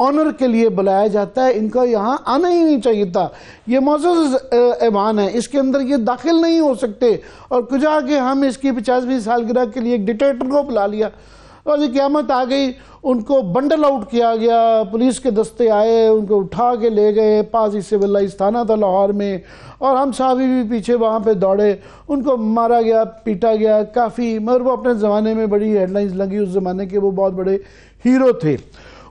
Owner کے لیے بلایا جاتا ہے، ان کا یہاں آنا ہی نہیں چاہیے تھا، یہ معزز ایوان ہے، اس کے اندر یہ داخل نہیں ہو سکتے، اور کجا کہ ہم اس کی 50ویں سالگرہ کے لیے ایک ڈکٹیٹر کو بلا لیا، اور یہ قیامت آ گئی، ان کو بنڈل آؤٹ کیا گیا، پولیس کے دستے آئے، ان کو اٹھا کے لے گئے، پاس ہی سول لائنس تھانہ تھا لاہور میں، اور ہم صحابی بھی پیچھے وہاں پہ دوڑے، ان کو مارا گیا، پیٹا گیا کافی، مگر وہ اپنے زمانے میں بڑی ہیڈ لائنز لگی، اس زمانے کے وہ بہت بڑے ہیرو تھے۔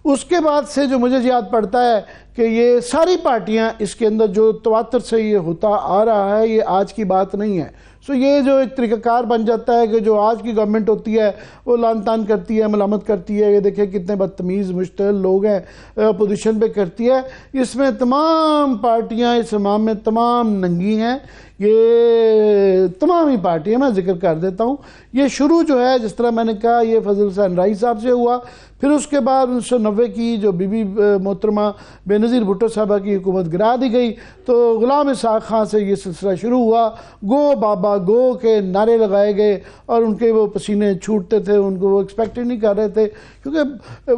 اس کے بعد سے جو مجھے یاد پڑتا ہے کہ یہ ساری پارٹیاں اس کے اندر جو تواتر سے یہ ہوتا آ رہا ہے، یہ آج کی بات نہیں ہے، سو یہ جو ایک طریقہ کار بن جاتا ہے کہ جو آج کی گورنمنٹ ہوتی ہے وہ لان تان کرتی ہے، ملامت کرتی ہے، یہ دیکھیں کتنے بدتمیز مشتعل لوگ ہیں، اپوزیشن پہ کرتی ہے، اس میں تمام پارٹیاں اس امام میں تمام ننگی ہیں، یہ تمام ہی پارٹیاں، میں ذکر کر دیتا ہوں۔ یہ شروع جو ہے جس طرح میں نے کہا یہ فضل حسین رائی صاحب سے ہوا، پھر اس کے بعد 1990 کی جو بی بی محترمہ بے نظیر بھٹو صاحبہ کی حکومت گرا دی گئی تو غلام اسحاق خان سے یہ سلسلہ شروع ہوا، گو بابا گو کے نعرے لگائے گئے، اور ان کے وہ پسینے چھوٹتے تھے، ان کو وہ ایکسپیکٹ ہی نہیں کر رہے تھے، کیونکہ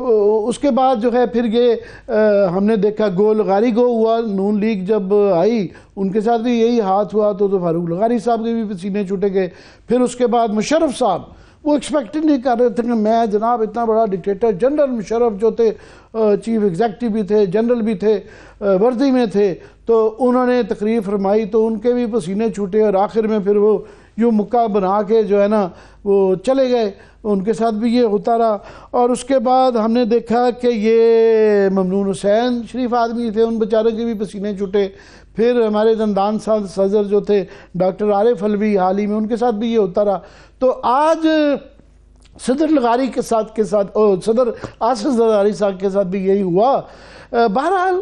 اس کے بعد جو ہے پھر یہ ہم نے دیکھا گو لغاری گو ہوا، نون لیگ جب آئی ان کے ساتھ بھی یہی ہاتھ ہوا تو فاروق لغاری صاحب کے بھی پسینے چھوٹے گئے، پھر اس کے بعد مشرف صاحب وہ ایکسپیکٹ نہیں کر رہے تھے کہ میں جناب اتنا بڑا ڈکٹیٹر، جنرل مشرف جو تھے چیف ایگزیکٹو بھی تھے، جنرل بھی تھے، وردی میں تھے، تو انہوں نے تقریر فرمائی تو ان کے بھی پسینے چھوٹے، اور آخر میں پھر وہ یوں مکہ بنا کے جو ہے نا وہ چلے گئے، ان کے ساتھ بھی یہ ہوتا رہا۔ اور اس کے بعد ہم نے دیکھا کہ یہ ممنون حسین شریف آدمی تھے، ان بیچارے کے بھی پسینے چھوٹے، پھر ہمارے زندان صدر جو تھے ڈاکٹر عارف علوی حال ہی میں، ان کے ساتھ بھی یہ ہوتا رہا۔ تو آج صدر لغاری کے ساتھ صدر آصف زرداری صاحب کے ساتھ بھی یہی ہوا۔ بہرحال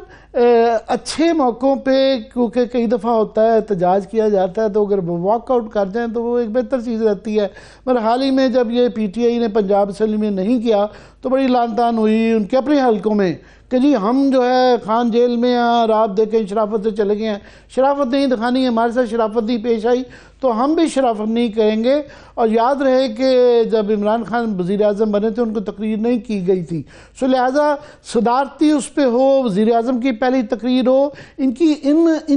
اچھے موقعوں پہ کیونکہ کئی دفعہ ہوتا ہے احتجاج کیا جاتا ہے تو اگر واک آؤٹ کر جائیں تو وہ ایک بہتر چیز رہتی ہے، مگر حال ہی میں جب یہ پی ٹی آئی نے پنجاب اسمبلی میں نہیں کیا تو بڑی لان تان ہوئی ان کے اپنے حلقوں میں کہ جی ہم جو ہے خان جیل میں اور آپ دیکھیں شرافت سے چلے گئے ہیں، شرافت نہیں دکھانی، ہمارے ساتھ شرافت نہیں پیش آئی تو ہم بھی شرافت نہیں کریں گے۔ اور یاد رہے کہ جب عمران خان وزیر اعظم بنے تھے ان کو تقریر نہیں کی گئی تھی، سو لہٰذا صدارتی اس پہ ہو، وزیر اعظم کی پہلی تقریر ہو، ان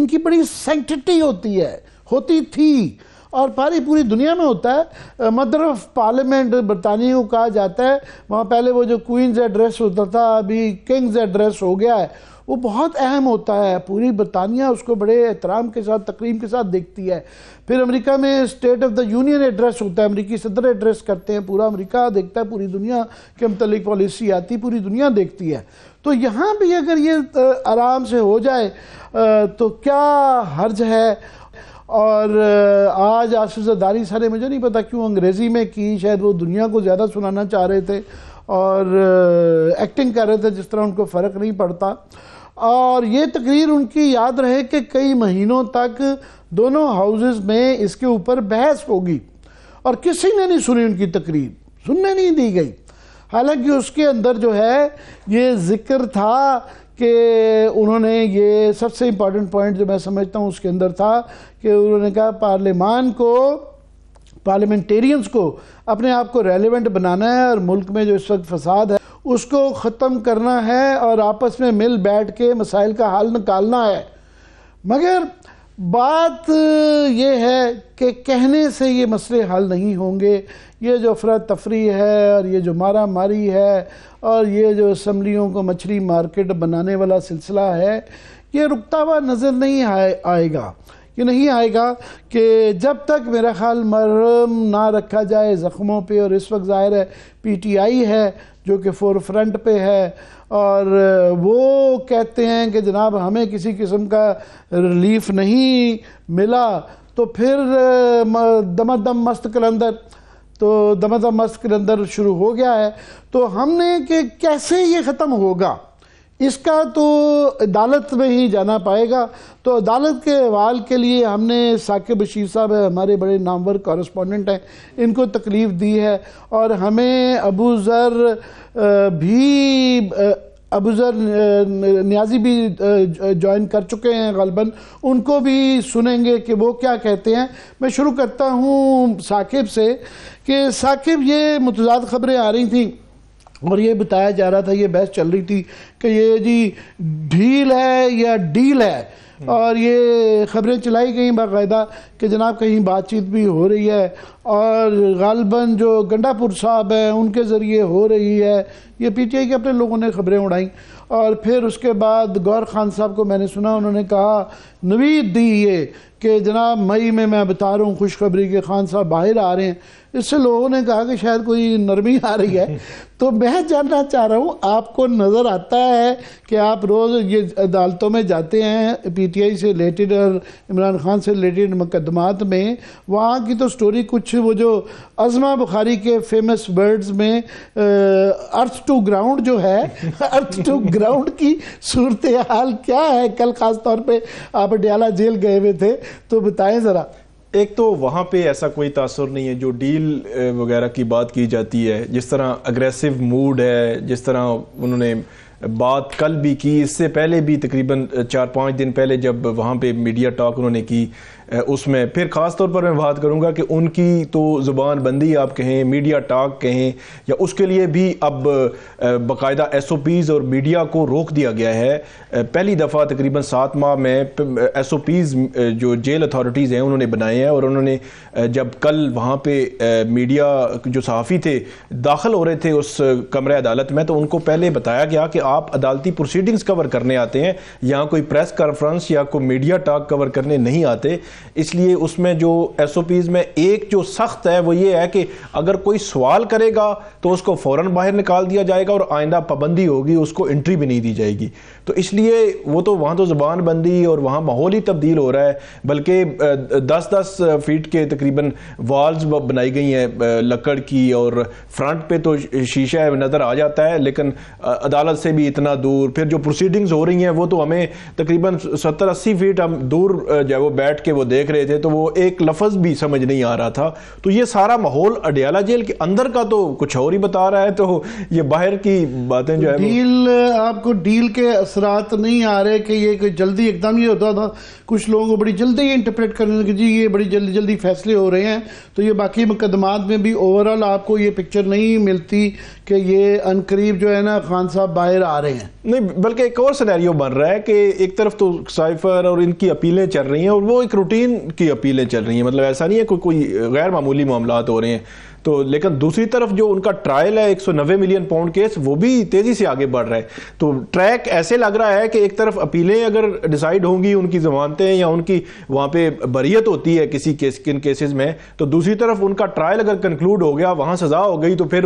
کی بڑی سینکٹیٹی ہوتی تھی، اور پوری دنیا میں ہوتا ہے۔ مدر آف پارلیمنٹ برطانیہ کو کہا جاتا ہے، وہاں پہلے وہ جو کوئنز ایڈریس ہوتا تھا ابھی کنگز ایڈریس ہو گیا ہے، وہ بہت اہم ہوتا ہے، پوری برطانیہ اس کو بڑے احترام کے ساتھ تکریم کے ساتھ دیکھتی ہے۔ پھر امریکہ میں state of the union address ہوتا ہے، امریکی صدر ایڈریس کرتے ہیں، پورا امریکہ دیکھتا ہے، پوری دنیا کے متعلق پالیسی آتی، پوری دنیا دیکھتی ہے۔ تو یہاں بھی اگر یہ آرام سے ہو جائے تو کیا حرج ہے۔ اور آج آصف زرداری صاحب نے مجھے نہیں پتا کیوں انگریزی میں کی، شاید وہ دنیا کو زیادہ سنانا چاہ رہے تھے اور ایکٹنگ کر رہے تھے جس طرح ان کو فرق نہیں پڑتا، اور یہ تقریر ان کی یاد رہے کہ کئی مہینوں تک دونوں ہاؤسز میں اس کے اوپر بحث ہوگی اور کسی نے نہیں سنی، ان کی تقریر سننے نہیں دی گئی، حالانکہ اس کے اندر جو ہے یہ ذکر تھا کہ انہوں نے یہ سب سے امپورٹنٹ پوائنٹ جو میں سمجھتا ہوں اس کے اندر تھا کہ انہوں نے کہا پارلیمنٹیرینز کو اپنے آپ کو ریلیونٹ بنانا ہے اور ملک میں جو اس وقت فساد ہے اس کو ختم کرنا ہے اور آپس میں مل بیٹھ کے مسائل کا حل نکالنا ہے۔ مگر بات یہ ہے کہ کہنے سے یہ مسئلے حل نہیں ہوں گے، یہ جو افراد تفریح ہے اور یہ جو مارا ماری ہے اور یہ جو اسمبلیوں کو مچھلی مارکیٹ بنانے والا سلسلہ ہے، یہ رکتا ہوا نظر نہیں آئے گا، یہ نہیں آئے گا کہ جب تک میرا خیال مرہم نہ رکھا جائے زخموں پہ۔ اور اس وقت ظاہر ہے پی ٹی آئی ہے جو کہ فور فرنٹ پہ ہے اور وہ کہتے ہیں کہ جناب ہمیں کسی قسم کا ریلیف نہیں ملا، تو پھر دم مست کلندر، تو دم مست کلندر شروع ہو گیا ہے۔ تو ہم نے کہ کیسے یہ ختم ہوگا اس کا تو عدالت میں ہی جانا پائے گا۔ تو عدالت کے حوال کے لیے ہم نے ثاقب بشیر صاحب ہمارے بڑے نامور کورسپونڈنٹ ہیں، ان کو تکلیف دی ہے، اور ہمیں ابو ذر نیازی بھی جوائن کر چکے ہیں، غالباً ان کو بھی سنیں گے کہ وہ کیا کہتے ہیں۔ میں شروع کرتا ہوں ثاقب سے کہ ثاقب یہ متضاد خبریں آ رہی تھیں اور یہ بتایا جا رہا تھا, یہ بحث چل رہی تھی کہ یہ جی ڈھیل ہے یا ڈیل ہے, اور یہ خبریں چلائی گئیں باقاعدہ کہ جناب کہیں بات چیت بھی ہو رہی ہے, اور غالباً جو گنڈا پور صاحب ہیں ان کے ذریعے ہو رہی ہے. یہ پی ٹی آئی کے اپنے لوگوں نے خبریں اڑائیں, اور پھر اس کے بعد گور خان صاحب کو میں نے سنا انہوں نے کہا, نوید دی یہ کہ جناب مئی میں بتا رہا ہوں خوشخبری کہ خان صاحب باہر آ رہے ہیں. اس سے لوگوں نے کہا کہ شاید کوئی نرمی آ رہی ہے. تو میں جاننا چاہ رہا ہوں, آپ کو نظر آتا ہے کہ آپ روز یہ عدالتوں میں جاتے ہیں پی ٹی آئی سے ریلیٹڈ اور عمران خان سے ریلیٹڈ مقدمات میں, وہاں کی تو سٹوری کچھ وہ جو عظمہ بخاری کے فیمس ورڈز میں ارتھ ٹو گراؤنڈ جو ہے, ارتھ ٹو گراؤنڈ کی صورتحال کیا ہے؟ کل خاص طور پہ آپ اڈیالہ جیل گئے ہوئے تھے, تو بتائیں ذرا. ایک تو وہاں پہ ایسا کوئی تاثر نہیں ہے جو ڈیل وغیرہ کی بات کی جاتی ہے, جس طرح اگریسو موڈ ہے, جس طرح انہوں نے بات کل بھی کی, اس سے پہلے بھی تقریباً 4-5 دن پہلے جب وہاں پہ میڈیا ٹاک انہوں نے کی, اس میں پھر خاص طور پر میں بات کروں گا کہ ان کی تو زبان بندی آپ کہیں, میڈیا ٹاک کہیں, یا اس کے لیے بھی اب باقاعدہ ایس او پیز اور میڈیا کو روک دیا گیا ہے. پہلی دفعہ تقریباً 7 ماہ میں ایس او پیز جو جیل اتھارٹیز ہیں انہوں نے بنائے ہیں, اور انہوں نے جب کل وہاں پہ میڈیا جو صحافی تھے داخل ہو رہے تھے اس کمرہ عدالت میں, تو ان کو پہلے بتایا گیا کہ آپ عدالتی پروسیڈنگز کور کرنے آتے ہیں, یہاں کوئی پریس کانفرنس یا کوئی میڈیا ٹاک کور کرنے نہیں آتے. اس لیے اس میں جو ایس او پیز میں ایک جو سخت ہے وہ یہ ہے کہ اگر کوئی سوال کرے گا تو اس کو فوراً باہر نکال دیا جائے گا, اور آئندہ پابندی ہوگی, اس کو انٹری بھی نہیں دی جائے گی. تو اس لیے وہ تو وہاں تو زبان بندی اور وہاں ماحول ہی تبدیل ہو رہا ہے, بلکہ 10-10 فیٹ کے تقریباً والز بنائی گئی ہیں لکڑ کی, اور فرنٹ پہ تو شیشہ نظر آ جاتا ہے, لیکن عدالت سے بھی اتنا دور. پھر جو پروسیڈنگز ہو رہی ہیں وہ تو ہمیں تقریباً 70-80 فیٹ ہم دور جو ہے وہ بیٹھ کے وہ دیکھ رہے تھے, تو وہ ایک لفظ بھی سمجھ نہیں آ رہا تھا. تو یہ سارا ماحول اڈیالہ جیل کے اندر کا تو کچھ اور ہی بتا رہا ہے, تو یہ باہر کی باتیں جو ہے ڈیل, آپ کو ڈیل کے اثرات نہیں آ رہے کہ یہ کوئی جلدی ایک دم یہ ہوتا تھا, کچھ لوگوں کو بڑی جلدی انٹرپریٹ کرنے لگے جی یہ بڑی جلدی جلدی فیصلے ہو رہے ہیں, تو یہ باقی مقدمات میں بھی اوورال آپ کو یہ پکچر نہیں ملتی کہ یہ انقریب جو ہے نا خان صاحب باہر آ رہے ہیں؟ نہیں, بلکہ ایک اور سینیریو بن رہا ہے کہ ایک طرف تو سائفر اور ان کی اپیلیں چل رہی ہیں, اور وہ ایک روٹین کی اپیلیں چل رہی ہیں, مطلب ایسا نہیں ہے کوئی غیر معمولی معاملات ہو رہے ہیں. تو لیکن دوسری طرف جو ان کا ٹرائل ہے 190 ملین پاؤنڈ کیس, وہ بھی تیزی سے آگے بڑھ رہا ہے. تو ٹریک ایسے لگ رہا ہے کہ ایک طرف اپیلیں اگر ڈیسائیڈ ہوں گی, ان کی ضمانتیں یا ان کی وہاں پہ بریت ہوتی ہے کسی کن کیسز میں, تو دوسری طرف ان کا ٹرائل اگر کنکلوڈ ہو گیا, وہاں سزا ہو گئی, تو پھر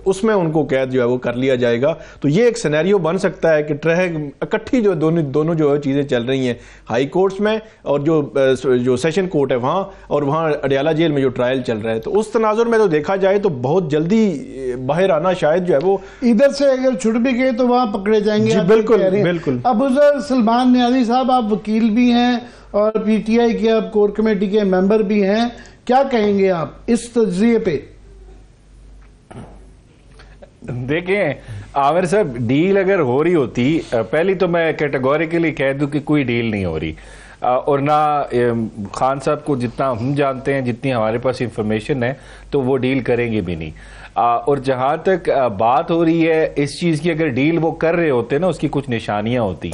اس میں ان کو قید جو ہے وہ کر لیا جائے گا. تو یہ ایک سینیریو بن سکتا ہے کہ ٹریک اکٹھی جو دونوں جو ہے چیزیں چل رہی ہیں ہائی کورٹس میں, اور جو سیشن کورٹ ہے وہاں, اور وہاں اڈیالہ جیل میں جو ٹرائل چل رہا ہے. تو اس تناظر میں دیکھا جائے تو بہت جلدی باہر آنا شاید جو ہے وہ ادھر سے اگر چھٹ بھی گئے تو وہاں پکڑے جائیں گے. جی بالکل بالکل. ابوذر سلمان نیازی صاحب, آپ وکیل بھی ہیں اور پی ٹی آئی کے آپ کور کمیٹی کے ممبر بھی ہیں, کیا کہیں گے آپ اس تجزیے پہ؟ دیکھیں عامر صاحب, ڈیل اگر ہو رہی ہوتی, پہلی تو میں کیٹیگوریکلی کہہ دوں کہ کوئی ڈیل نہیں ہو رہی, اور نہ خان صاحب کو جتنا ہم جانتے ہیں, جتنی ہمارے پاس انفارمیشن ہے, تو وہ ڈیل کریں گے بھی نہیں. اور جہاں تک بات ہو رہی ہے اس چیز کی, اگر ڈیل وہ کر رہے ہوتے نا, اس کی کچھ نشانیاں ہوتی.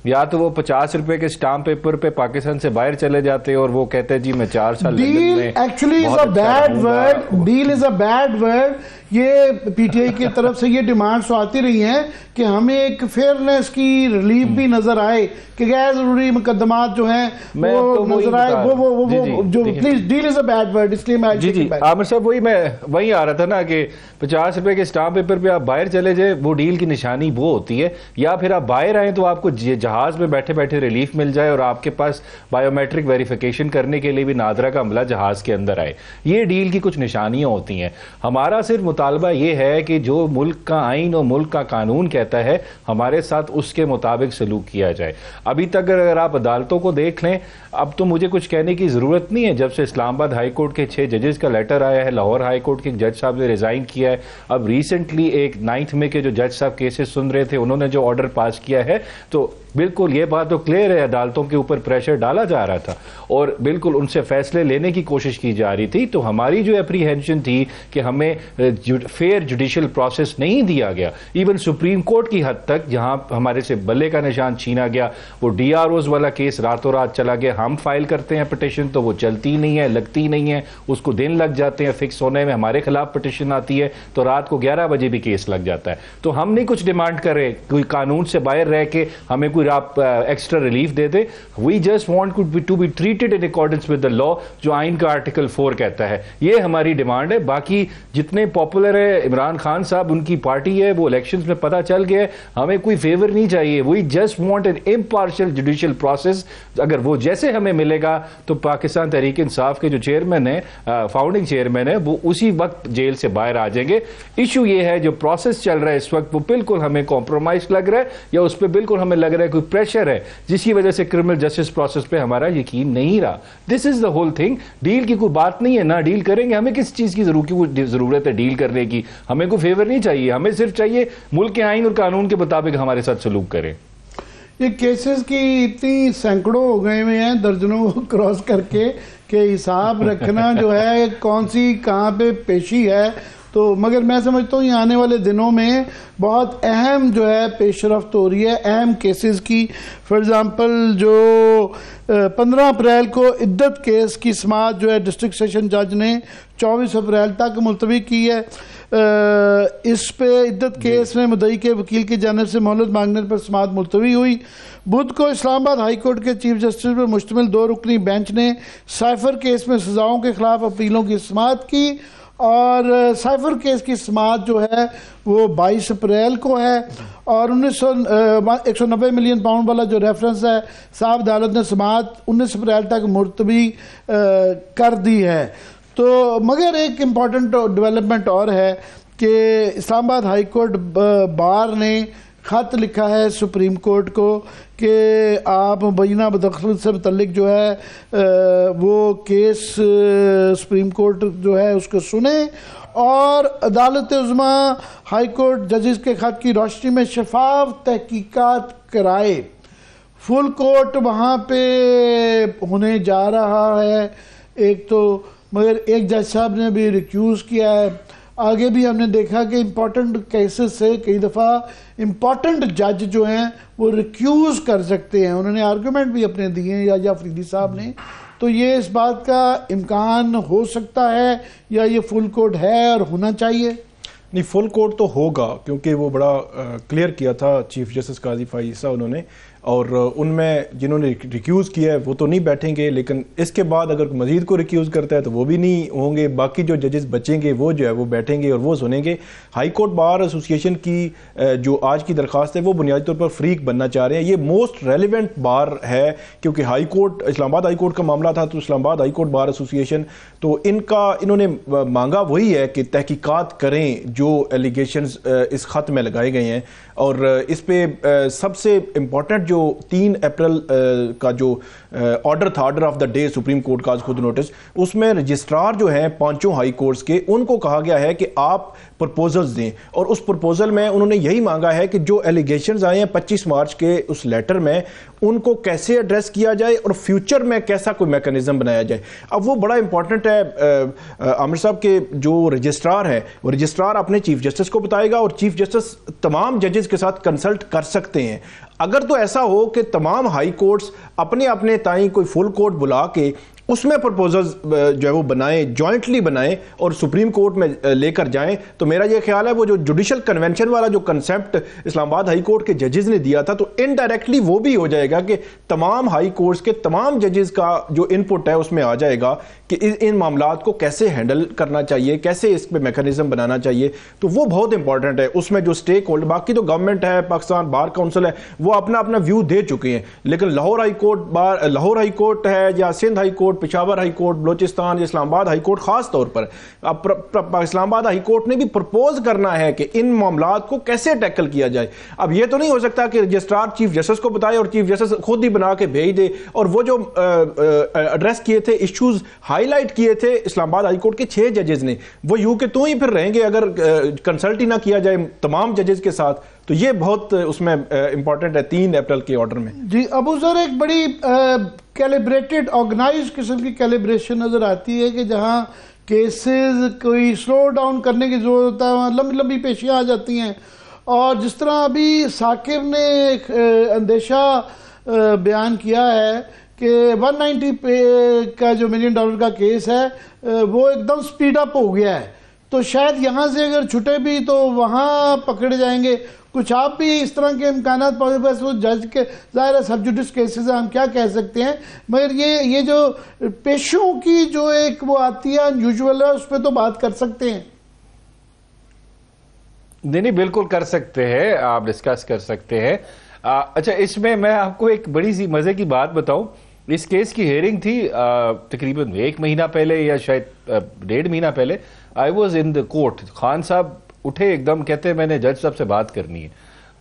یا تو وہ 50 روپے کے سٹامپ پیپر پہ پاکستان سے باہر چلے جاتے اور وہ کہتے جی میں 4 سال لندن میں. Actually is a bad word, deal is a bad word. یہ پی ٹی آئی کی طرف سے یہ ڈیمانڈز آتی رہی ہیں کہ ہمیں ایک فیئرنیس کی ریلیف بھی نظر آئے, کہ غیر ضروری مقدمات جو ہیں وہ نظر آئے. وہ جو deal is a bad word, اس لیے میں جی عامر صاحب وہی آ رہا تھا نا کہ 50 روپے کے اسٹامپ پیپر پہ آپ باہر چلے جائیں, وہ ڈیل کی نشانی وہ ہوتی ہے. یا پھر آپ باہر آئیں تو آپ کو جہاز میں بیٹھے بیٹھے ریلیف مل جائے, اور آپ کے پاس بایو میٹرک ویریفیکیشن کرنے کے لیے بھی نادرا کا عملہ جہاز کے اندر آئے. یہ ڈیل کی کچھ نشانیاں ہوتی ہیں. ہمارا صرف مطالبہ یہ ہے کہ جو ملک کا آئین اور ملک کا قانون کہتا ہے ہمارے ساتھ اس کے مطابق سلوک کیا جائے. ابھی تک اگر آپ عدالتوں کو دیکھ لیں, اب تو مجھے کچھ کہنے کی ضرورت نہیں ہے. جب سے اسلام آباد ہائی کورٹ کے 6 ججز کا لیٹر آیا ہے, لاہور ہائی کورٹ کے ایک جج صاحب نے ریزائن کیا ہے, اب ریسنٹلی ایک 9 مئی کے جو جج صاحب کیسز سن رہے تھے انہوں نے جو آرڈر پاس کیا ہے, تو بالکل یہ بات تو کلیئر ہے، عدالتوں کے اوپر پریشر ڈالا جا رہا تھا اور بالکل ان سے فیصلے لینے کی کوشش کی جا رہی تھی. تو ہماری جو اپریہینشن تھی کہ ہمیں فیئر جوڈیشل پروسیس نہیں دیا گیا، ایون سپریم کورٹ کی حد تک جہاں ہمارے سے بلے کا نشان چھینا گیا. وہ ڈی آر اوز والا کیس راتوں رات چلا گیا. ہم فائل کرتے ہیں پٹیشن تو وہ چلتی نہیں ہے، لگتی نہیں ہے، اس کو دن لگ جاتے ہیں فکس ہونے میں. ہمارے خلاف پٹیشن آتی ہے تو رات کو 11 بجے بھی کیس لگ جاتا ہے. تو ہم نہیں کچھ ڈیمانڈ کر رہے کوئی قانون سے باہر رہ کے ہمیں کوئی ایکسٹرا ریلیف دے دے. We just want to be treated in accordance with the law, جو آئین کا آرٹیکل 4 کہتا ہے. یہ ہماری ڈیمانڈ ہے. باقی جتنے پاپولر ہے عمران خان صاحب، ان کی پارٹی ہے، وہ الیکشنز میں پتہ چل گیا ہے. ہمیں کوئی فیور نہیں چاہیے. We just want an impartial judicial process. اگر وہ جیسے ہمیں ملے گا تو پاکستان تحریک انصاف کے جو چیئرمین ہیں، فاؤنڈنگ چیئرمین ہیں، وہ اسی وقت جیل سے باہر آ جائیں گے. ایشو یہ ہے جو پروسیس چل رہا ہے اس وقت وہ بالکل ہمیں کمپرومائز لگ رہا ہے، یا اس پہ بالکل ہمیں لگ رہا ہے کوئی پریشر ہے جس کی وجہ سے کرمنل جسٹس پروسیس پہ ہمارا یقین نہیں رہا. دس از دا ہول تھنگ. ڈیل کی کوئی بات نہیں ہے، نہ ڈیل کریں گے. ہمیں کس چیز کی ضرورت ہے ڈیل کرنے کی؟ ہمیں کوئی فیور نہیں چاہیے. ہمیں صرف چاہیے ملک کے آئین اور قانون کے مطابق ہمارے ساتھ سلوک کریں. یہ کیسز کی اتنی سینکڑوں ہو گئے ہوئے ہیں درجنوں کو کراس کر کے کہ حساب رکھنا جو ہے کون سی کہاں پہ پیشی ہے. تو مگر میں سمجھتا ہوں یہ آنے والے دنوں میں بہت اہم جو ہے پیش رفت ہو رہی ہے اہم کیسز کی. فار ایگزامپل جو 15 اپریل کو عدت کیس کی سماعت جو ہے ڈسٹرکٹ سیشن جج نے 24 اپریل تک ملتوی کی ہے. اس پہ عدت کیس میں مدعی کے وکیل کی جانب سے مہلت مانگنے پر سماعت ملتوی ہوئی. بدھ کو اسلام آباد ہائی کورٹ کے چیف جسٹس پر مشتمل 2 رکنی بینچ نے سائفر کیس میں سزاؤں کے خلاف اپیلوں کی سماعت کی. اور سائفر کیس کی سماعت جو ہے وہ 22 اپریل کو ہے. اور 190 ملین پاؤنڈ والا جو ریفرنس ہے صاحب عدالت نے سماعت 19 اپریل تک ملتوی کر دی ہے. تو مگر ایک امپورٹنٹ ڈیولپمنٹ اور ہے کہ اسلام آباد ہائی کورٹ بار نے خط لکھا ہے سپریم کورٹ کو کہ آپ مبینہ بدخشت سے متعلق جو ہے وہ کیس سپریم کورٹ جو ہے اس کو سنیں اور عدالت عظمیٰ ہائی کورٹ ججز کے خط کی روشنی میں شفاف تحقیقات کرائے. فل کورٹ وہاں پہ ہونے جا رہا ہے ایک تو، مگر ایک جج صاحب نے بھی ریکیوز کیا ہے. آگے بھی ہم نے دیکھا کہ امپورٹنٹ کیسز سے کئی دفعہ امپورٹنٹ جج جو ہیں وہ ریکیوز کر سکتے ہیں. انہوں نے آرگومنٹ بھی اپنے دیے ہیں یا فریدی صاحب نے. تو یہ اس بات کا امکان ہو سکتا ہے یا یہ فل کورٹ ہے اور ہونا چاہیے؟ نہیں، فل کورٹ تو ہوگا کیونکہ وہ بڑا کلیئر کیا تھا چیف جسٹس قاضی فائز صاحب انہوں نے. اور ان میں جنہوں نے ریکیوز کیا ہے وہ تو نہیں بیٹھیں گے، لیکن اس کے بعد اگر مزید کو ریکیوز کرتا ہے تو وہ بھی نہیں ہوں گے. باقی جو ججز بچیں گے وہ جو ہے وہ بیٹھیں گے اور وہ سنیں گے. ہائی کورٹ بار ایسوسی ایشن کی جو آج کی درخواست ہے وہ بنیادی طور پر فریق بننا چاہ رہے ہیں. یہ موسٹ ریلیونٹ بار ہے کیونکہ ہائی کورٹ اسلام آباد ہائی کورٹ کا معاملہ تھا تو اسلام آباد ہائی کورٹ بار ایسوسی ایشن تو انہوں نے مانگا وہی ہے کہ تحقیقات کریں جو ایلیگیشنز اس خط میں لگائے گئے ہیں. اور اس پہ سب سے امپورٹنٹ جو 3 اپریل کا جو آرڈر تھا، order of the day supreme court کا خود نوٹس، اس میں رجسٹرار جو ہیں 5 ہائی کورٹس کے ان کو کہا گیا ہے کہ آپ پرپوزلز دیں. اور اس پرپوزل میں انہوں نے یہی مانگا ہے کہ جو ایلیگیشنز آئے ہیں 25 مارچ کے اس لیٹر میں ان کو کیسے ایڈریس کیا جائے اور فیوچر میں کیسا کوئی میکانزم بنایا جائے. اب وہ بڑا امپورٹنٹ ہے عامر صاحب کے جو رجسٹرار ہے وہ رجسٹرار اپنے چیف جسٹس کو بتائے گا اور چیف جسٹس تمام ججز کے ساتھ کنسلٹ کر سکتے ہیں. اگر تو ایسا ہو کہ تمام ہائی کورٹس اپنے اپنے تائیں کوئی فل کورٹ بلا کے اس میں پرپوزلز جو ہے وہ بنائیں، جوائنٹلی بنائیں اور سپریم کورٹ میں لے کر جائیں، تو میرا یہ خیال ہے وہ جو جوڈیشل کنونشن والا جو کنسیپٹ اسلام آباد ہائی کورٹ کے ججز نے دیا تھا تو انڈائریکٹلی وہ بھی ہو جائے گا کہ تمام ہائی کورٹس کے تمام ججز کا جو ان پٹ ہے اس میں آ جائے گا کہ ان معاملات کو کیسے ہینڈل کرنا چاہیے، کیسے اس پہ میکانزم بنانا چاہیے. تو وہ بہت امپورٹنٹ ہے. اس میں جو اسٹیک ہولڈر، باقی تو گورنمنٹ ہے، پاکستان بار کونسل ہے، وہ اپنا ویو دے چکے ہیں، لیکن لاہور ہائی کورٹ ہے یا Sindh High Court Peshawar High Court, Balochistan, Islamabad High court خاص طور پر. اب اسلام آباد ہائی کورٹ نے بھی پرپوز کرنا ہے کہ ان معاملات کو کیسے ٹیکل کیا جائے. اب یہ تو نہیں ہو سکتا کہ رجسٹرار چیف جسٹس کو بتائے اور چیف جسٹس خود ہی بنا کے بھیج دے. اور وہ جو ایڈریس کیے تھے ایشوز ہائی لائٹ کیے تھے اسلام آباد ہائی کورٹ کے 6 ججز نے، وہ یوں کہ تو ہی پھر رہیں گے اگر کنسلٹ ہی نہ کیا جائے تمام ججز کے ساتھ. تو یہ بہت اس میں امپورٹنٹ ہے 3 اپریل کے آرڈر میں. جی ابو ذر، ایک بڑی کیلیبریٹڈ آرگنائز قسم کی کیلیبریشن نظر آتی ہے کہ جہاں کیسز کوئی سلو ڈاؤن کرنے کی ضرورت ہے، وہاں لمبی لمبی پیشیاں آ جاتی ہیں. اور جس طرح ابھی ثاقب نے ایک اندیشہ بیان کیا ہے کہ 190 کا جو $1 ملین کا کیس ہے وہ ایک دم سپیڈ اپ ہو گیا ہے، تو شاید یہاں سے اگر چھٹے بھی تو وہاں پکڑے جائیں گے. کچھ آپ بھی اس طرح کے امکانات بس وہ جج کے ظاہر ہے سب جوڈس کیسز ہم کیا کہہ سکتے ہیں، مگر یہ جو پیشوں کی جو ایک وہ آتی ہے انیوژول ہے، اس پہ تو بات کر سکتے ہیں. نہیں بالکل کر سکتے ہیں، آپ ڈسکس کر سکتے ہیں. اچھا، اس میں آپ کو ایک بڑی سی مزے کی بات بتاؤں. اس کیس کی ہیئرنگ تھی تقریباً 1 مہینہ پہلے یا شاید 1.5 مہینہ پہلے. I was in the court. Khan صاحب اٹھے ایک دم، کہتے ہیں میں نے جج صاحب سے بات کرنی ہے.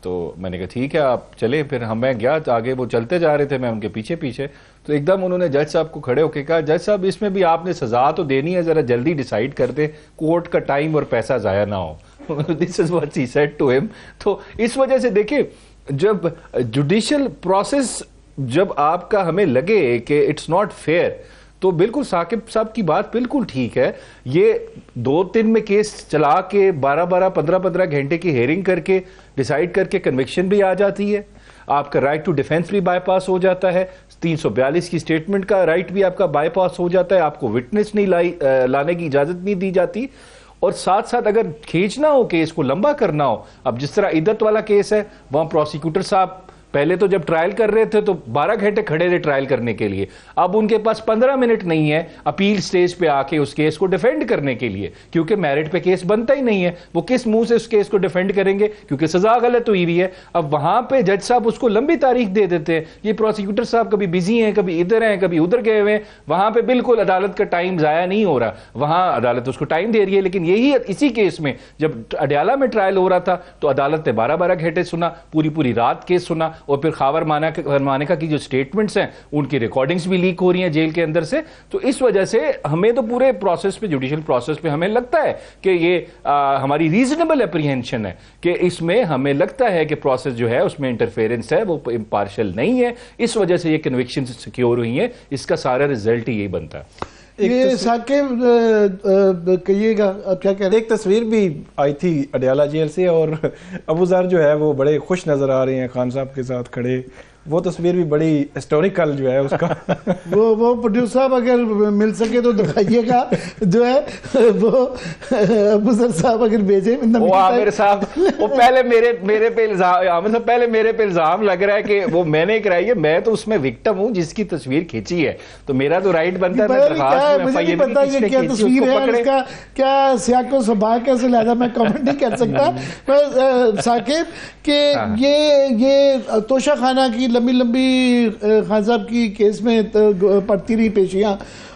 تو میں نے کہا ٹھیک ہے آپ چلیں. پھر میں گیا آگے، وہ چلتے جا رہے تھے، میں ان کے پیچھے پیچھے. تو ایک دم انہوں نے جج صاحب کو کھڑے ہو کے کہا جج صاحب اس میں بھی آپ نے سزا تو دینی ہے، ذرا جلدی ڈیسائیڈ کر دیں، کورٹ کا ٹائم اور پیسہ ضائع نہ ہو. This is what he said to him. تو اس وجہ سے دیکھیں، جب جوڈیشل پروسیس جب آپ کا ہمیں لگے کہ اٹس ناٹ فیئر، تو بالکل ثاقب صاحب کی بات بالکل ٹھیک ہے. یہ 2-3 میں کیس چلا کے 12-12 15-15 گھنٹے کی ہیئرنگ کر کے ڈیسائیڈ کر کے کنوکشن بھی آ جاتی ہے. آپ کا رائٹ ٹو ڈیفینس بھی بائی پاس ہو جاتا ہے. 342 کی سٹیٹمنٹ کا رائٹ بھی آپ کا بائی پاس ہو جاتا ہے. آپ کو وٹنس نہیں لانے کی اجازت نہیں دی جاتی. اور ساتھ ساتھ اگر کھینچنا ہو کیس کو، لمبا کرنا ہو، اب جس طرح عدت والا کیس ہے، وہاں پروسیکیوٹر صاحب پہلے تو جب ٹرائل کر رہے تھے تو 12 گھنٹے کھڑے تھے ٹرائل کرنے کے لیے. اب ان کے پاس 15 منٹ نہیں ہے اپیل سٹیج پہ آ کے اس کیس کو ڈیفینڈ کرنے کے لیے، کیونکہ میرٹ پہ کیس بنتا ہی نہیں ہے. وہ کس منہ سے اس کیس کو ڈیفینڈ کریں گے کیونکہ سزا غلط ہوئی ہوئی ہے. اب وہاں پہ جج صاحب اس کو لمبی تاریخ دے دیتے ہیں. یہ پروسیکیوٹر صاحب کبھی بزی ہیں، کبھی ادھر ہیں، کبھی ادھر گئے ہوئے ہیں. وہاں پہ بالکل عدالت کا ٹائم ضائع نہیں ہو رہا، وہاں عدالت اس کو ٹائم دے رہی ہے. لیکن یہی اسی کیس میں جب اڈیالہ میں ٹرائل ہو رہا تھا تو عدالت نے 12-12 گھنٹے سنا، پوری رات کیس سنا. اور پھر خاور مانیکا کی جو سٹیٹمنٹس ہیں ان کی ریکارڈنگز بھی لیک ہو رہی ہیں جیل کے اندر سے. تو اس وجہ سے ہمیں تو پورے پروسیس پہ، جوڈیشل پروسیس پہ ہمیں لگتا ہے کہ یہ ہماری ریزنیبل اپریہنشن ہے کہ اس میں ہمیں لگتا ہے کہ پروسیس جو ہے اس میں انٹرفیرنس ہے، وہ امپارشل نہیں ہے. اس وجہ سے یہ کنوکشن سیکیور ہوئی ہیں. اس کا سارا رزلٹ ہی یہی بنتا ہے. یہ ثاقب کہیے گا آپ کیا کہہ رہے ہیں؟ ایک تصویر بھی آئی تھی اڈیالہ جیل سے اور ابو ذر جو ہے وہ بڑے خوش نظر آ رہے ہیں خان صاحب کے ساتھ کھڑے. وہ تصویر بھی بڑی ہسٹوریکل جو ہے اس کا. وہ پروڈیوسر صاحب اگر مل سکے تو دکھائیے گا جو ہے وہ ابو ذر صاحب اگر بھیجیں. وہ عامر صاحب وہ پہلے میرے پہ الزام، عامر صاحب پہلے میرے پہ الزام لگ رہا ہے کہ وہ میں نے کرائی ہے. میں تو اس میں وکٹم ہوں جس کی تصویر کھینچی ہے، تو میرا تو رائٹ بنتا ہے. مجھے نہیں پتا یہ کیا تصویر ہے، اس کا کیا سیاق و سباق ہے، سے لہذا میں کمنٹ نہیں کر سکتا. ثاقب کہ یہ توشہ خانہ کی لمبی خان صاحب کی کیس میں پڑتی رہی پیشیاں.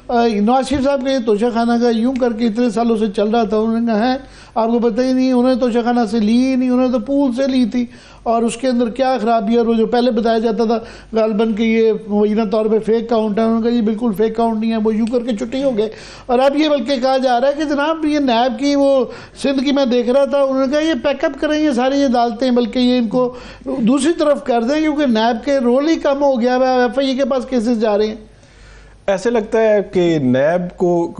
نواز شریف صاحب کے توشہ خانہ کا یوں کر کے اتنے سالوں سے چل رہا تھا. انہوں نے کہا ہے آپ کو پتہ ہی نہیں، انہوں نے توشہ خانہ سے لی ہی نہیں، انہوں نے تو پول سے لی تھی. اور اس کے اندر کیا خرابی ہے، اور وہ جو پہلے بتایا جاتا تھا غالباً کہ یہ مبینہ طور پہ فیک اکاؤنٹ ہے، انہوں نے کہا یہ بالکل فیک اکاؤنٹ نہیں ہے، وہ یوں کر کے چھٹی ہو گئے. اور اب یہ بلکہ کہا جا رہا ہے کہ جناب یہ نیب کی وہ سندھ کی میں دیکھ رہا تھا، انہوں نے کہا یہ پیک اپ کریں یہ ساری عدالتیں، بلکہ یہ ان کو دوسری طرف کر دیں کیونکہ نیب کے رول ہی کم ہو گیا ہے، ایف آئی اے کے پاس کیسز جا رہے ہیں. ایسے لگتا ہے کہ نیب کو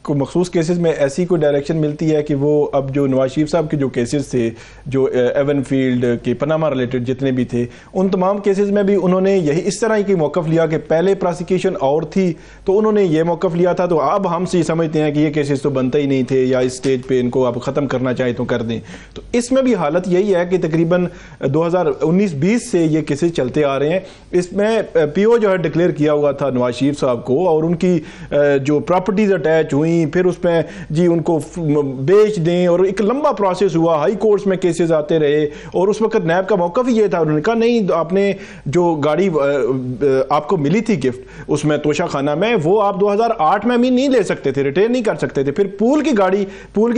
مخصوص کیسز میں ایسی کوئی ڈائریکشن ملتی ہے کہ وہ اب جو نواز شریف صاحب کے جو کیسز تھے، جو ایون فیلڈ کے پاناما ریلیٹڈ جتنے بھی تھے، ان تمام کیسز میں بھی انہوں نے یہی اس طرح کی موقف لیا کہ پہلے پراسیکیوشن اور تھی تو انہوں نے یہ موقف لیا تھا، تو اب ہم سے یہ سمجھتے ہیں کہ یہ کیسز تو بنتا ہی نہیں تھے، یا اس سٹیج پہ ان کو آپ ختم کرنا چاہیں تو کر دیں. تو اس میں بھی حالت یہی ہے کہ تقریباً 2019-20 سے یہ کیسز چلتے آ رہے ہیں. اس میں پی او جو ہے ڈکلیئر کیا ہوا تھا نواز شریف صاحب کو، اور ان کی جو پراپرٹیز اٹیچ ہوئی ہوئی, پھر اس میں جی ان کو بیچ دیں, اور ایک لمبا پروسیس ہوا, ہائی کورٹس میں کیسز آتے رہے, اور اس وقت نیب کا موقف ہی یہ تھا, انہوں نے کہا نہیں آپ نے جو گاڑی آپ کو ملی تھی گفٹ اس میں توشہ خانہ میں, وہ آپ 2008 میں بھی نہیں لے سکتے تھے, ریٹین نہیں کر سکتے تھے. پھر پول کی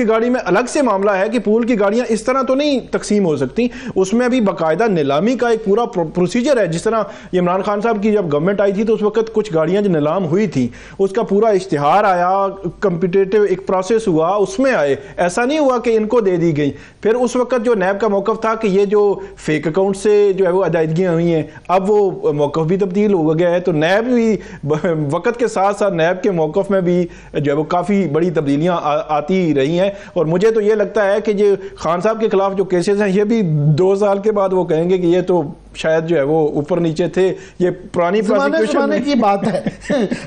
گاڑی میں الگ سے معاملہ ہے کہ پول کی گاڑیاں اس طرح تو نہیں تقسیم ہو سکتی, اس میں بھی باقاعدہ نیلامی کا ایک پورا پروسیجر ہے. جس طرح عمران خان صاحب کی جب گورنمنٹ آئی تھی تو اس وقت کچھ گاڑیاں جو نیلام ہوئی تھیں اس کا پورا اشتہار آیا, کمپیٹیٹو ایک پروسیس ہوا, اس میں آئے, ایسا نہیں ہوا کہ ان کو دے دی گئی. پھر اس وقت جو نیب کا موقف تھا کہ یہ جو فیک اکاؤنٹ سے جو ہے وہ ادائیگیاں ہوئی ہیں, اب وہ موقف بھی تبدیل ہو گیا ہے. تو نیب بھی وقت کے ساتھ ساتھ نیب کے موقف میں بھی جو ہے وہ کافی بڑی تبدیلیاں آتی رہی ہیں, اور مجھے تو یہ لگتا ہے کہ یہ خان صاحب کے خلاف جو کیسز ہیں یہ بھی 2 سال کے بعد وہ کہیں گے کہ یہ تو شاید جو ہے وہ اوپر نیچے تھے, یہ پرانی زمانے کی بات ہے.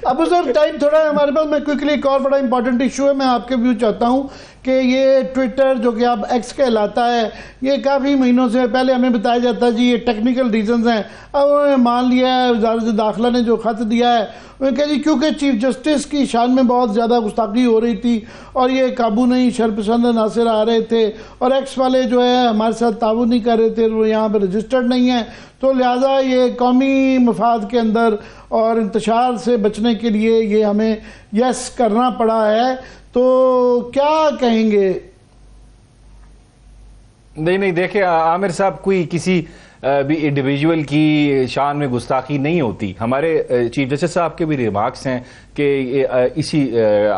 اب سر ٹائم تھوڑا ہے ہمارے پاس, میں کوئکلی ایک اور بڑا امپورٹنٹ ایشو ہے, میں آپ کے ویو چاہتا ہوں کہ یہ ٹویٹر جو کہ اب ایکس کہلاتا ہے, یہ کافی مہینوں سے پہلے ہمیں بتایا جاتا ہے جی یہ ٹیکنیکل ریزنز ہیں, اب انہوں نے مان لیا ہے, وزارت داخلہ نے جو خط دیا ہے انہوں نے کہا جی کیونکہ چیف جسٹس کی شان میں بہت زیادہ گستاخی ہو رہی تھی اور یہ قابو نہیں, شرپسند عناصر آ رہے تھے, اور ایکس والے جو ہے ہمارے ساتھ تعاون نہیں کر رہے تھے, وہ یہاں پہ رجسٹرڈ نہیں ہیں, تو لہٰذا یہ قومی مفاد کے اندر اور انتشار سے بچنے کے لیے یہ ہمیں یس کرنا پڑا ہے. تو کیا کہیں گے؟ نہیں دیکھیں عامر صاحب, کوئی کسی بھی انڈیویجول کی شان میں گستاخی نہیں ہوتی. ہمارے چیف جسٹس صاحب کے بھی ریمارکس ہیں کہ اسی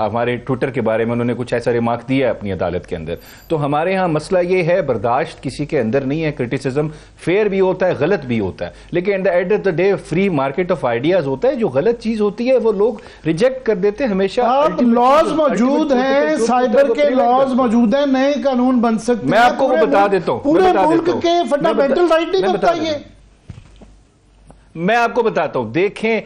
ہمارے ٹویٹر کے بارے میں انہوں نے کچھ ایسا ریمارک دیا ہے اپنی عدالت کے اندر. تو ہمارے ہاں مسئلہ یہ ہے, برداشت کسی کے اندر نہیں ہے, کرٹیسزم فیئر بھی ہوتا ہے, غلط بھی ہوتا ہے, لیکن at the end of the day free market of ideas ہوتا ہے. جو غلط چیز ہوتی ہے وہ لوگ ریجیکٹ کر دیتے ہیں ہمیشہ. لاز موجود ہیں, سائبر کے لاز موجود ہیں, نئے قانون بن سکتے ہیں. میں آپ کو بتا دیتا ہوں, پورے ملک کے فنڈامنٹل رائٹ نہیں کرتا یہ. میں آپ کو بتاتا ہوں, دیکھیں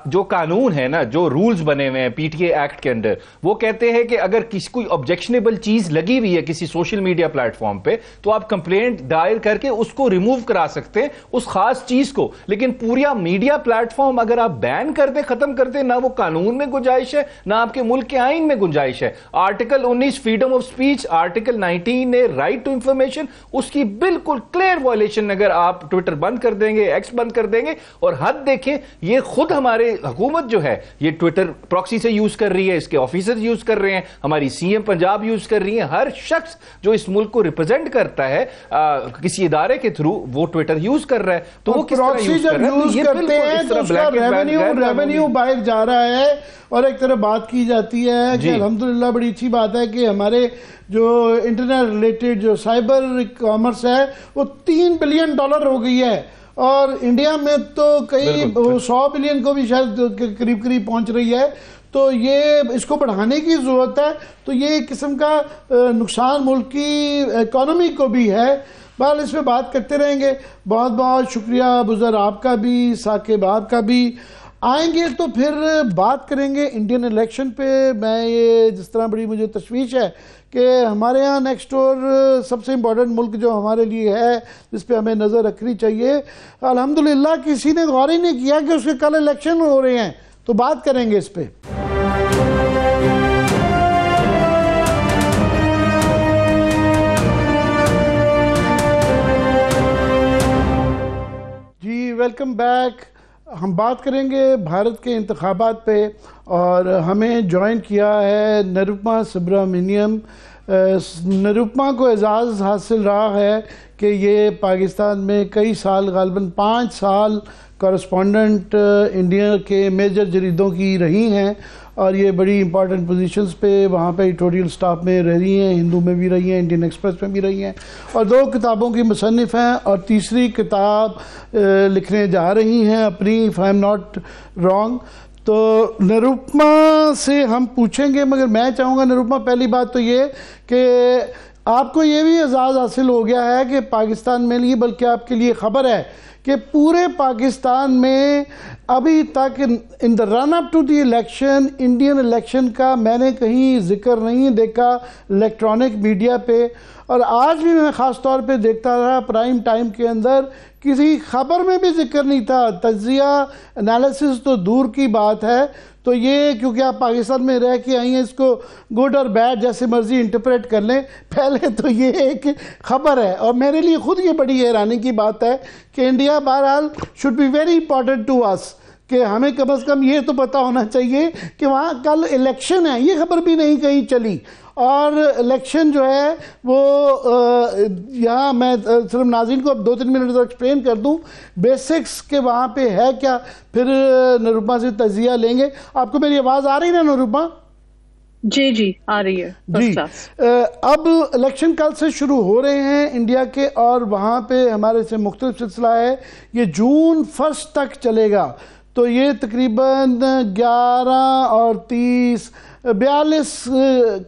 جو قانون ہے نا, جو رولز بنے ہوئے ہیں پی ٹی اے ایکٹ کے اندر, وہ کہتے ہیں کہ اگر کسی کوئی آبجیکشنیبل چیز لگی ہوئی ہے کسی سوشل میڈیا پلیٹ فارم پہ تو آپ کمپلینٹ دائر کر کے اس کو ریموو کرا سکتے ہیں, اس خاص چیز کو. لیکن پورا میڈیا پلیٹ فارم اگر آپ بین کر دیں, ختم کر دیں, نہ وہ قانون میں گنجائش ہے نہ آپ کے ملک کے آئین میں گنجائش ہے. Article 19 freedom of speech, article 19 نے رائٹ ٹو انفارمیشن, اس کی بالکل کلیئر وائلیشن اگر آپ ٹویٹر بند کر دیں گے, ایکس بند کر دیں گے. اور حد دیکھیں, یہ خود ہمارے حکومت جو ہے یہ ٹویٹر پراکسی سے یوز کر رہی ہے, اس کے آفیسر یوز کر رہے ہیں, ہماری سی ایم پنجاب یوز کر رہی ہیں. ہر شخص جو اس ملک کو ریپرزینٹ کرتا ہے کسی ادارے کے تھرو وہ ٹویٹر یوز کر رہا ہے. تو وہ پراکسی جب یوز کرتے ہیں تو اس کا ریونیو باہر جا رہا ہے. اور ایک طرح بات کی جاتی ہے کہ الحمدللہ بڑی اچھی بات ہے کہ ہمارے جو انٹرنیٹ ریلیٹڈ جو سائبر کامرس ہے وہ $3 بلین ہو گئی ہے, اور انڈیا میں تو کئی 100 بلین کو بھی شاید قریب پہنچ رہی ہے. تو یہ اس کو بڑھانے کی ضرورت ہے. تو یہ ایک قسم کا نقصان ملک کی اکانومی کو بھی ہے. بہرحال اس پہ بات کرتے رہیں گے. بہت بہت شکریہ بزر آپ کا بھی, ثاقب آپ کا بھی. آئیں گے تو پھر بات کریں گے انڈین الیکشن پہ. میں یہ جس طرح بڑی مجھے تشویش ہے کہ ہمارے ہاں نیکسٹ ڈور سب سے امپورٹنٹ ملک جو ہمارے لیے ہے جس پہ ہمیں نظر رکھنی چاہیے, الحمدللہ کسی نے غور ہی نہیں کیا کہ اس کے کل الیکشن ہو رہے ہیں. تو بات کریں گے اس پہ. جی ویلکم بیک. ہم بات کریں گے بھارت کے انتخابات پہ, اور ہمیں جوائن کیا ہے نروپما سبرامنیم. نروپما کو اعزاز حاصل رہا ہے کہ یہ پاکستان میں کئی سال, غالباً 5 سال کورسپونڈنٹ انڈیا کے میجر جریدوں کی رہی ہیں, اور یہ بڑی امپورٹنٹ پوزیشنز پہ وہاں پہ ایڈیٹوریل سٹاف میں رہ رہی ہیں, ہندو میں بھی رہی ہیں, انڈین ایکسپریس میں بھی رہی ہیں, اور 2 کتابوں کی مصنف ہیں, اور تیسری کتاب لکھنے جا رہی ہیں اپنی, if I am not wrong. تو نروپما سے ہم پوچھیں گے, مگر میں چاہوں گا نروپما پہلی بات تو یہ کہ آپ کو یہ بھی اعزاز حاصل ہو گیا ہے کہ پاکستان میں نہیں بلکہ آپ کے لیے خبر ہے کہ پورے پاکستان میں ابھی تک in the run up to the election, Indian election کا میں نے کہیں ذکر نہیں دیکھا الیکٹرانک میڈیا پہ. اور آج بھی میں خاص طور پہ دیکھتا رہا پرائم ٹائم کے اندر کسی خبر میں بھی ذکر نہیں تھا. تجزیہ انالیسس تو دور کی بات ہے. تو یہ کیونکہ آپ پاکستان میں رہ کے آئی ہیں, اس کو گڈ اور بیڈ جیسے مرضی انٹرپریٹ کر لیں. پہلے تو یہ ایک خبر ہے, اور میرے لیے خود یہ بڑی حیرانی کی بات ہے کہ انڈیا بہرحال should be very important to us, کہ ہمیں کم از کم یہ تو پتہ ہونا چاہیے کہ وہاں کل الیکشن ہے. یہ خبر بھی نہیں کہیں چلی. اور الیکشن جو ہے وہ یہاں میں صرف ناظرین کو اب 2-3 منٹ ایکسپلین کر دوں بیسکس کہ وہاں پہ ہے کیا, پھر نروپما سے تجزیہ لیں گے. آپ کو میری آواز آ رہی نا نروپما؟ جی جی آ رہی ہے. جی, اب الیکشن کل سے شروع ہو رہے ہیں انڈیا کے, اور وہاں پہ ہمارے سے مختلف سلسلہ ہے. یہ جون 1 تک چلے گا. تو یہ تقریباً 11 اور 30 42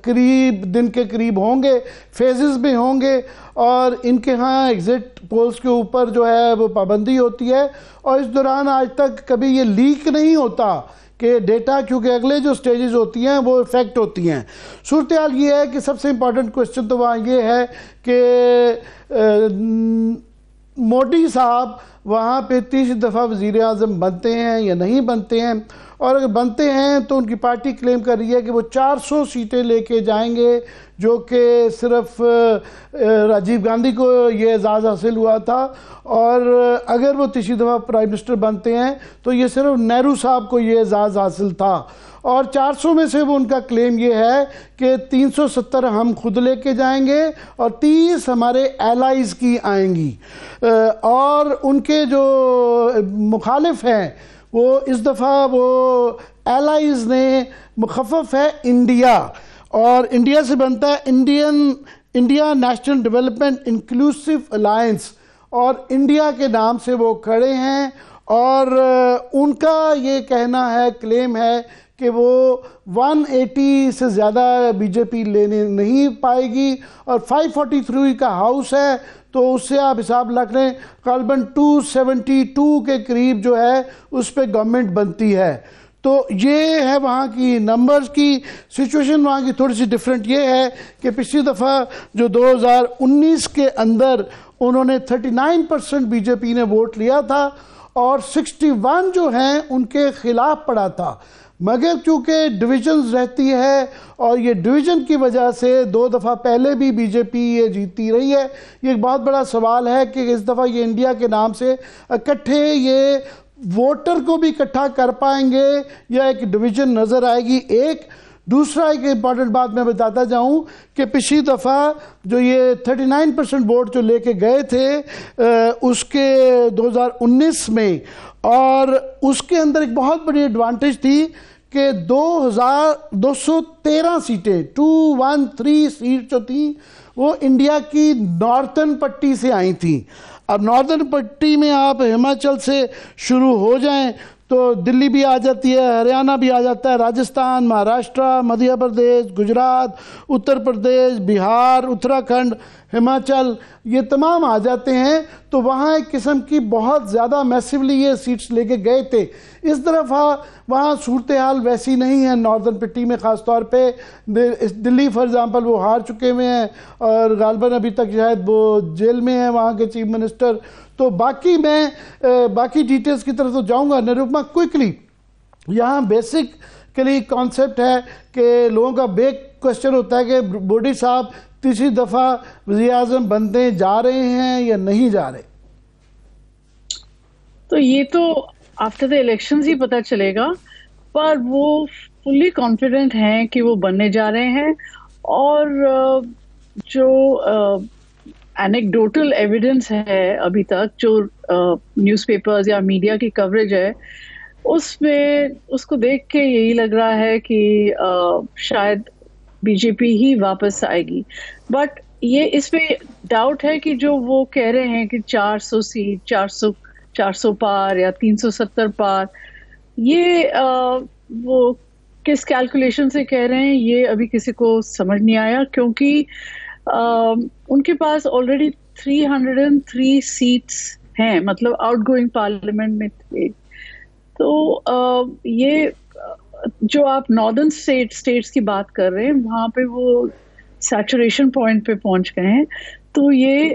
قریب دن کے قریب ہوں گے, فیزز میں ہوں گے. اور ان کے ہاں ایگزٹ پولز کے اوپر جو ہے وہ پابندی ہوتی ہے, اور اس دوران آج تک کبھی یہ لیک نہیں ہوتا کہ ڈیٹا, کیونکہ اگلے جو سٹیجز ہوتی ہیں وہ افیکٹ ہوتی ہیں. صورتحال یہ ہے کہ سب سے امپورٹنٹ کوشچن تو وہاں یہ ہے کہ مودی صاحب وہاں پہ 30 دفعہ وزیر اعظم بنتے ہیں یا نہیں بنتے ہیں, اور اگر بنتے ہیں تو ان کی پارٹی کلیم کر رہی ہے کہ وہ 400 سیٹیں لے کے جائیں گے, جو کہ صرف راجیو گاندھی کو یہ اعزاز حاصل ہوا تھا. اور اگر وہ تیسری دفعہ پرائم منسٹر بنتے ہیں تو یہ صرف نہرو صاحب کو یہ اعزاز حاصل تھا. اور 400 میں سے وہ ان کا کلیم یہ ہے کہ 370 ہم خود لے کے جائیں گے اور 30 ہمارے ایلائز کی آئیں گی. اور ان کے جو مخالف ہیں وہ اس دفعہ وہ ایلائز نے مخفف ہے انڈیا, اور انڈیا سے بنتا ہے India national development inclusive alliance, اور انڈیا کے نام سے وہ کھڑے ہیں. اور ان کا یہ کہنا ہے, کلیم ہے کہ وہ 180 سے زیادہ بی جے پی لینے نہیں پائے گی, اور 543 کا ہاؤس ہے تو اس سے آپ حساب لگ لیں غالباً 272 کے قریب جو ہے اس پہ گورنمنٹ بنتی ہے. تو یہ ہے وہاں کی نمبرز کی سچویشن. وہاں کی تھوڑی سی ڈیفرنٹ یہ ہے کہ پچھلی دفعہ جو 2019 کے اندر انہوں نے 39% بی جے پی نے ووٹ لیا تھا, اور 61 جو ہیں ان کے خلاف پڑا تھا. مگر چونکہ ڈویژنز رہتی ہے, اور یہ ڈویژن کی وجہ سے 2 دفعہ پہلے بھی بی جے پی یہ جیتی رہی ہے. یہ ایک بہت بڑا سوال ہے کہ اس دفعہ یہ انڈیا کے نام سے اکٹھے یہ ووٹر کو بھی اکٹھا کر پائیں گے یا ایک ڈویژن نظر آئے گی. ایک دوسرا ایک امپورٹنٹ بات میں بتاتا جاؤں کہ پچھلی دفعہ جو یہ 39% ووٹ جو لے کے گئے تھے اس کے 2019 میں, اور اس کے اندر ایک بہت بڑی ایڈوانٹیج تھی کہ 2213 سیٹیں 213 سیٹ جو تھیں وہ انڈیا کی نارتھن پٹی سے آئی تھیں. اب نارتھن پٹی میں آپ ہماچل سے شروع ہو جائیں تو دلی بھی آ جاتی ہے, ہریانہ بھی آ جاتا ہے, راجستھان, مہاراشٹرا, مدھیہ پردیش, گجرات, اتر پردیش, بہار, اتراکھنڈ, ہماچل, یہ تمام آ جاتے ہیں. تو وہاں ایک قسم کی بہت زیادہ میسیولی یہ سیٹس لے کے گئے تھے. اس دفعہ وہاں صورتحال ویسی نہیں ہے ناردرن پٹی میں, خاص طور پہ دلی فار ایگزامپل وہ ہار چکے ہوئے ہیں, اور غالباً ابھی تک شاید وہ جیل میں ہیں وہاں کے چیف منسٹر. تو باقی میں باقی ڈیٹیلز کی طرف تو جاؤں گا. نروپما کوئکلی یہاں بیسکلی کانسیپٹ ہے کہ لوگوں کا بیک کوشچن ہوتا ہے کہ مودی صاحب تیسری دفعہ وزیر اعظم بننے جا رہے ہیں یا نہیں جا رہے. تو یہ تو آفٹر دا الیکشنز ہی پتہ چلے گا, پر وہ فلی کانفیڈنٹ ہیں کہ وہ بننے جا رہے ہیں. اور جو اینیکڈوٹل ایویڈنس ہے ابھی تک جو نیوز پیپرز یا میڈیا کی کوریج ہے اس میں, اس کو دیکھ کے یہی لگ رہا ہے کہ شاید بی جے پی ہی واپس آئے گی. بٹ یہ اس میں ڈاؤٹ ہے کہ جو وہ کہہ رہے ہیں کہ 400 سیٹ 400 پار یا 370 پار, یہ وہ کس کیلکولیشن سے کہہ رہے ہیں یہ ابھی کسی کو سمجھ نہیں آیا, کیونکہ ان کے پاس آلریڈی 303 سیٹس ہیں, مطلب آؤٹ گوئنگ پارلیمنٹ میں تھے. تو یہ جو آپ ناردرن اسٹیٹس کی بات کر رہے ہیں وہاں پہ وہ سیچوریشن پوائنٹ پہ پہنچ گئے ہیں. تو یہ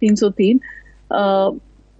303,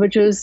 which is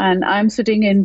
and I'm sitting in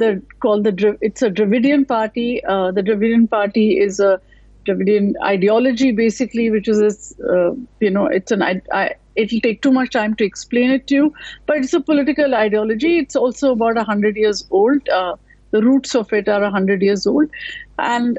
it's a Dravidian party. The Dravidian party is a Dravidian ideology, basically, which is it'll take too much time to explain it to you, but it's a political ideology. It's also about 100 years old. The roots of it are 100 years old, and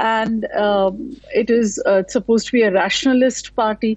and it is supposed to be a rationalist party.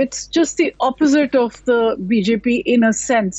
it's just the opposite of the BJP in a sense,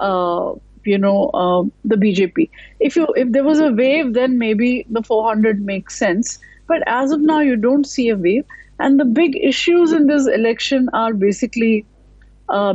the BJP. If there was a wave, then maybe the 400 makes sense. But as of now, you don't see a wave. And the big issues in this election are basically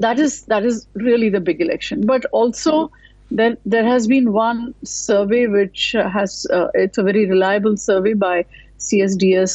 that is really the big election. But also there has been one survey which has it's a very reliable survey by CSDS